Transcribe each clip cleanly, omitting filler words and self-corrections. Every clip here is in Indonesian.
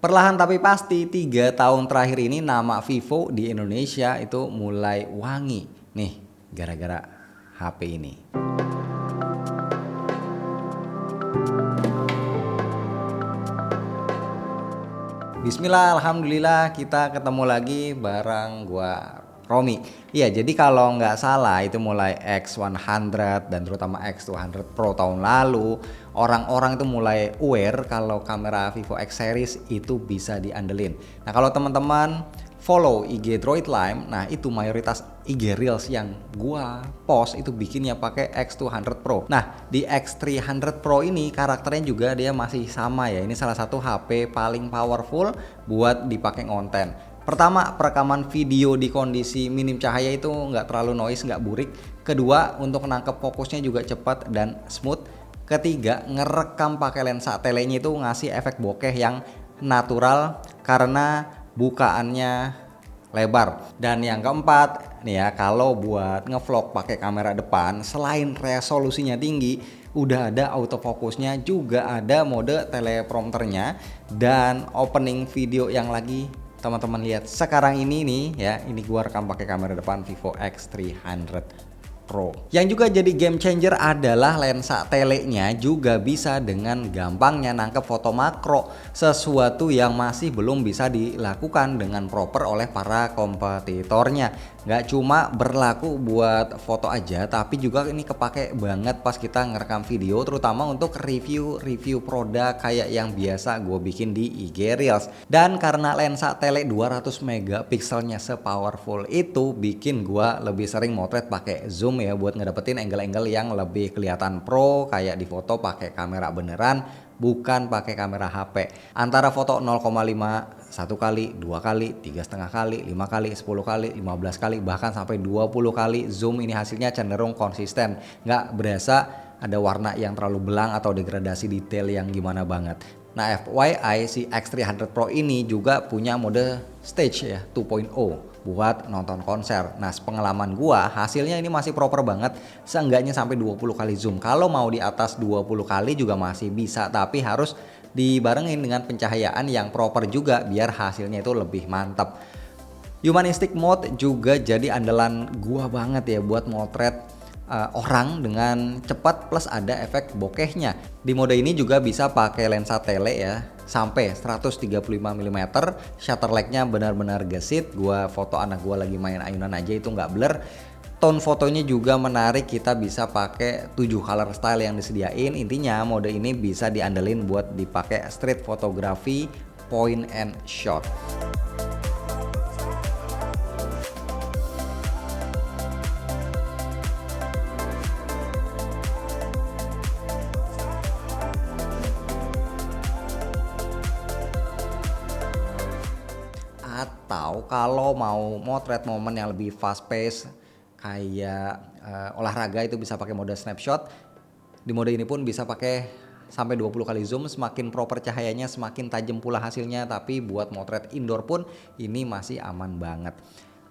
Perlahan tapi pasti 3 tahun terakhir ini nama Vivo di Indonesia itu mulai wangi nih gara-gara HP ini. Bismillah, alhamdulillah kita ketemu lagi bareng gua Romi. Iya, jadi kalau nggak salah itu mulai X100 dan terutama X200 Pro tahun lalu, orang-orang itu mulai aware kalau kamera Vivo X series itu bisa diandelin. Nah, kalau teman-teman follow IG Droid Lime, nah itu mayoritas IG Reels yang gua post itu bikinnya pakai X200 Pro. Nah, di X300 Pro ini karakternya juga dia masih sama ya. Ini salah satu HP paling powerful buat dipakai konten. Pertama, perekaman video di kondisi minim cahaya itu nggak terlalu noise, nggak burik. Kedua, untuk nangkep fokusnya juga cepat dan smooth. Ketiga, ngerekam pakai lensa telenya itu ngasih efek bokeh yang natural karena bukaannya lebar. Dan yang keempat nih ya, kalau buat ngevlog pakai kamera depan, selain resolusinya tinggi, udah ada autofocusnya, juga ada mode teleprompternya, dan opening video yang lagi teman-teman lihat sekarang ini nih ya, ini gua rekam pakai kamera depan Vivo X300 Pro. Yang juga jadi game changer adalah lensa telenya juga bisa dengan gampangnya nangkep foto makro, sesuatu yang masih belum bisa dilakukan dengan proper oleh para kompetitornya. Nggak cuma berlaku buat foto aja, tapi juga ini kepake banget pas kita ngerekam video, terutama untuk review produk kayak yang biasa gue bikin di IG Reels. Dan karena lensa tele 200 megapikselnya sepowerful itu, bikin gue lebih sering motret pakai zoom ya, buat ngedapetin angle-angle yang lebih kelihatan pro, kayak di foto pakai kamera beneran, bukan pakai kamera HP. Antara foto 0,5, 1 kali, 2 kali, 3,5 kali, 5 kali, 10 kali, 15 kali, bahkan sampai 20 kali zoom, ini hasilnya cenderung konsisten. Nggak berasa ada warna yang terlalu belang atau degradasi detail yang gimana banget. Nah, FYI si X300 Pro ini juga punya mode stage ya 2.0 buat nonton konser. Nah, pengalaman gua hasilnya ini masih proper banget, seenggaknya sampai 20 kali zoom. Kalau mau di atas 20 kali juga masih bisa, tapi harus dibarengin dengan pencahayaan yang proper juga biar hasilnya itu lebih mantap. Humanistic mode juga jadi andalan gua banget ya buat motret orang dengan cepat, plus ada efek bokehnya. Di mode ini juga bisa pakai lensa tele ya, sampai 135 mm, shutter lag-nya benar-benar gesit. Gua foto anak gua lagi main ayunan aja itu nggak blur. Tone fotonya juga menarik, kita bisa pakai 7 color style yang disediain. Intinya mode ini bisa diandelin buat dipakai street photography, point and shot. Atau kalau mau motret momen yang lebih fast pace kayak olahraga, itu bisa pakai mode snapshot. Di mode ini pun bisa pakai sampai 20 kali zoom, semakin proper cahayanya semakin tajam pula hasilnya, tapi buat motret indoor pun ini masih aman banget.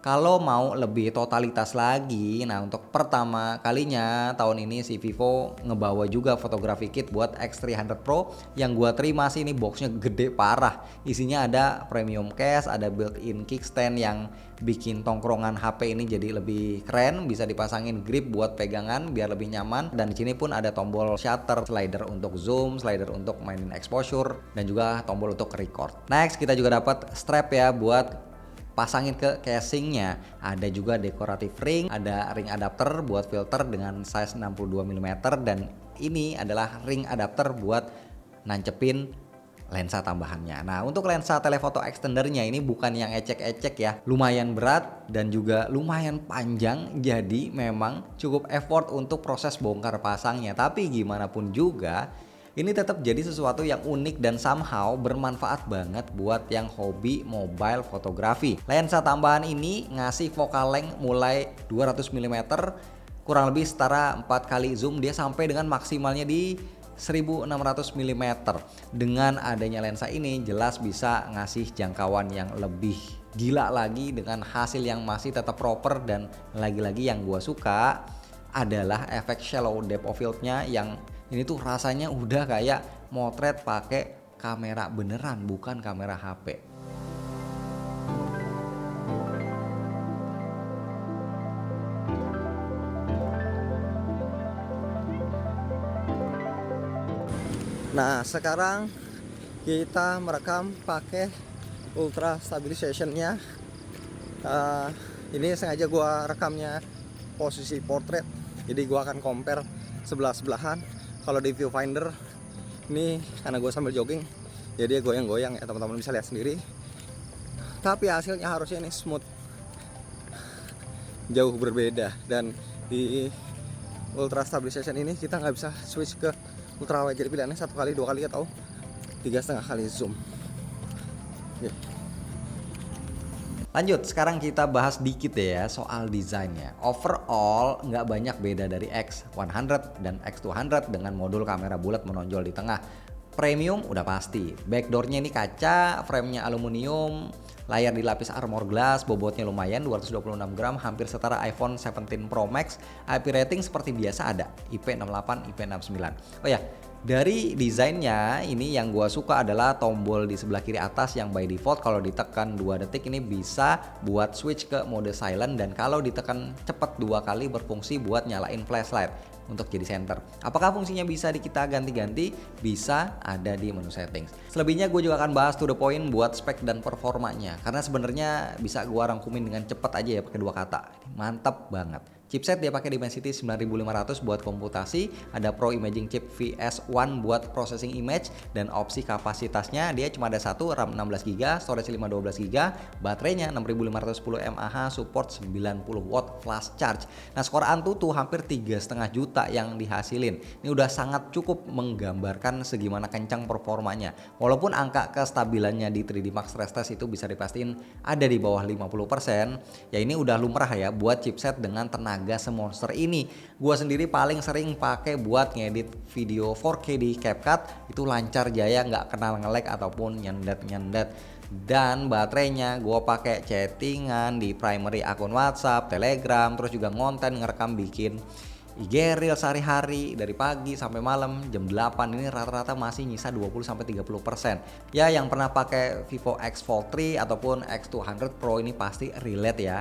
Kalau mau lebih totalitas lagi, nah untuk pertama kalinya tahun ini si Vivo ngebawa juga fotografi kit buat X300 Pro. Yang gua terima sih ini boxnya gede parah. Isinya ada premium case, ada built-in kickstand yang bikin tongkrongan HP ini jadi lebih keren. Bisa dipasangin grip buat pegangan biar lebih nyaman. Dan di sini pun ada tombol shutter, slider untuk zoom, slider untuk mainin exposure, dan juga tombol untuk record. Next, kita juga dapat strap ya buat pasangin ke casingnya. Ada juga dekoratif ring, ada ring adapter buat filter dengan size 62 mm, dan ini adalah ring adapter buat nancepin lensa tambahannya. Nah, untuk lensa telephoto extendernya ini bukan yang ecek-ecek ya, lumayan berat dan juga lumayan panjang, jadi memang cukup effort untuk proses bongkar pasangnya. Tapi gimana pun juga, ini tetap jadi sesuatu yang unik dan somehow bermanfaat banget buat yang hobi mobile fotografi. Lensa tambahan ini ngasih focal length mulai 200 mm, kurang lebih setara 4 kali zoom, dia sampai dengan maksimalnya di 1600 mm. Dengan adanya lensa ini jelas bisa ngasih jangkauan yang lebih gila lagi dengan hasil yang masih tetap proper. Dan lagi-lagi yang gua suka adalah efek shallow depth of field-nya, yang ini tuh rasanya udah kayak motret pakai kamera beneran, bukan kamera HP. Nah, sekarang kita merekam pakai ultra stabilization-nya. Ini sengaja gua rekamnya posisi portrait, jadi gua akan compare sebelah-sebelahan. Kalau di viewfinder ini karena gua sambil jogging, jadi dia goyang-goyang ya, teman-teman bisa lihat sendiri. Tapi hasilnya harusnya ini smooth, jauh berbeda. Dan di ultra stabilization ini kita nggak bisa switch ke ultra wide, jadi pilihannya 1 kali, 2 kali atau 3,5 kali zoom. Oke. Lanjut, sekarang kita bahas dikit ya soal desainnya. Overall nggak banyak beda dari X100 dan X200 dengan modul kamera bulat menonjol di tengah. Premium udah pasti, backdoornya ini kaca, framenya aluminium, layar dilapis armor glass, bobotnya lumayan 226 gram, hampir setara iPhone 17 Pro Max. IP rating seperti biasa ada, IP68, IP69. Oh ya, dari desainnya ini yang gua suka adalah tombol di sebelah kiri atas yang by default kalau ditekan 2 detik ini bisa buat switch ke mode silent, dan kalau ditekan cepat 2 kali berfungsi buat nyalain flashlight untuk jadi center. Apakah fungsinya bisa kita ganti-ganti? Bisa, ada di menu settings. Selebihnya gue juga akan bahas to the point buat spek dan performanya, karena sebenarnya bisa gue rangkumin dengan cepat aja ya pakai 2 kata. Mantap banget. Chipset dia pakai Dimensity 9500 buat komputasi, ada Pro Imaging Chip VS1 buat processing image, dan opsi kapasitasnya dia cuma ada satu, RAM 16GB, storage 512GB, baterainya 6510 mAh, support 90 watt flash charge. Nah, skor Antutu hampir 3,5 juta yang dihasilin. Ini udah sangat cukup menggambarkan segimana kencang performanya. Walaupun angka kestabilannya di 3D Max Stress Test itu bisa dipastiin ada di bawah 50%, ya ini udah lumrah ya buat chipset dengan tenaga semonster ini. Gua sendiri paling sering pakai buat ngedit video 4K di CapCut, itu lancar jaya, nggak kenal nge-lag ataupun nyendet-nyendet. Dan baterainya gua pakai chattingan di primary akun WhatsApp, Telegram, terus juga ngonten ngerekam bikin IG Reel sehari-hari dari pagi sampai malam jam 8 ini rata-rata masih nyisa 20-30%. Ya, yang pernah pakai Vivo X Fold 3 ataupun X200 Pro ini pasti relate ya,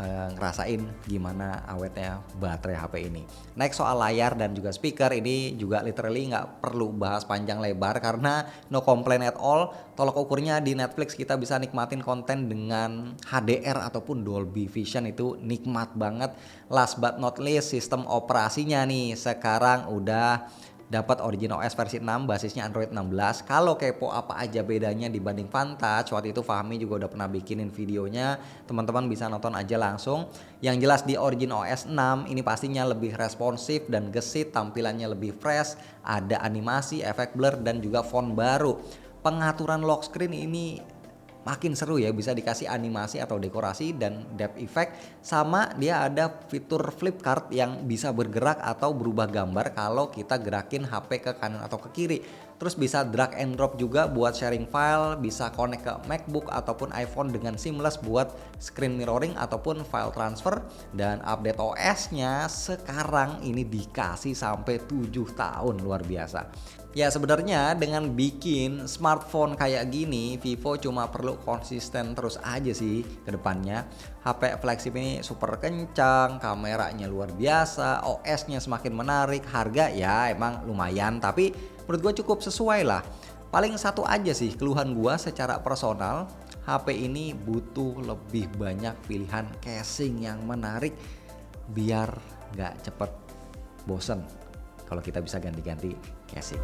ngerasain gimana awetnya baterai HP ini. Next, soal layar dan juga speaker, ini juga literally nggak perlu bahas panjang lebar karena no complaint at all. Tolok ukurnya di Netflix kita bisa nikmatin konten dengan HDR ataupun Dolby Vision, itu nikmat banget. Last but not least, sistem operasinya nih sekarang udah dapat Origin OS versi 6, basisnya Android 16. Kalau kepo apa aja bedanya dibanding Vantage, waktu itu Fahmi juga udah pernah bikinin videonya, teman-teman bisa nonton aja langsung. Yang jelas di Origin OS 6 ini pastinya lebih responsif dan gesit, tampilannya lebih fresh, ada animasi, efek blur, dan juga font baru. Pengaturan lock screen ini makin seru ya, bisa dikasih animasi atau dekorasi dan depth effect, sama dia ada fitur flip card yang bisa bergerak atau berubah gambar kalau kita gerakin HP ke kanan atau ke kiri. Terus bisa drag and drop juga buat sharing file, bisa connect ke MacBook ataupun iPhone dengan seamless buat screen mirroring ataupun file transfer. Dan update OS-nya sekarang ini dikasih sampai 7 tahun, luar biasa. Ya, sebenarnya dengan bikin smartphone kayak gini, Vivo cuma perlu konsisten terus aja sih ke depannya. HP flagship ini super kencang, kameranya luar biasa, OS-nya semakin menarik, harga ya emang lumayan, tapi menurut gue cukup sesuai lah. Paling satu aja sih keluhan gue secara personal, HP ini butuh lebih banyak pilihan casing yang menarik biar gak cepet bosen kalau kita bisa ganti-ganti casing.